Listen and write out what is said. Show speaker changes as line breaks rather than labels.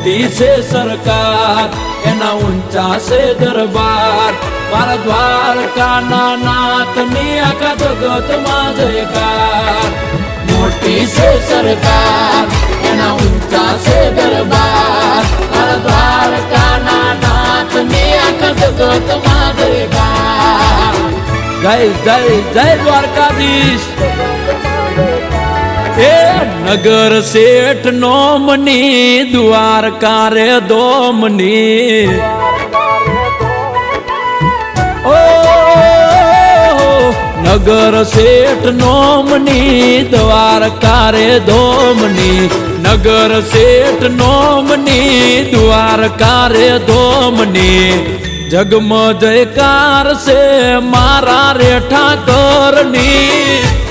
મોટી છે સરકાર એના ઊંચા છે દરબાર મારા દ્વારકાના નાથની આખા જગતમાં જયકાર મોટી છે સરકાર એના ઊંચા છે દરબાર મારા દ્વારકાના નાથની આખા જગતમાં જયકાર જય જય જય દ્વારકાધીશ એ નગર શેઠ નોમની દ્વારકા રે દોમની ઓ નગર શેઠ નોમની દ્વારકા રે દોમની નગર શેઠ નોમની દ્વારકા રે દોમની જગમ જયકાર છે મારા રે ઠાકરની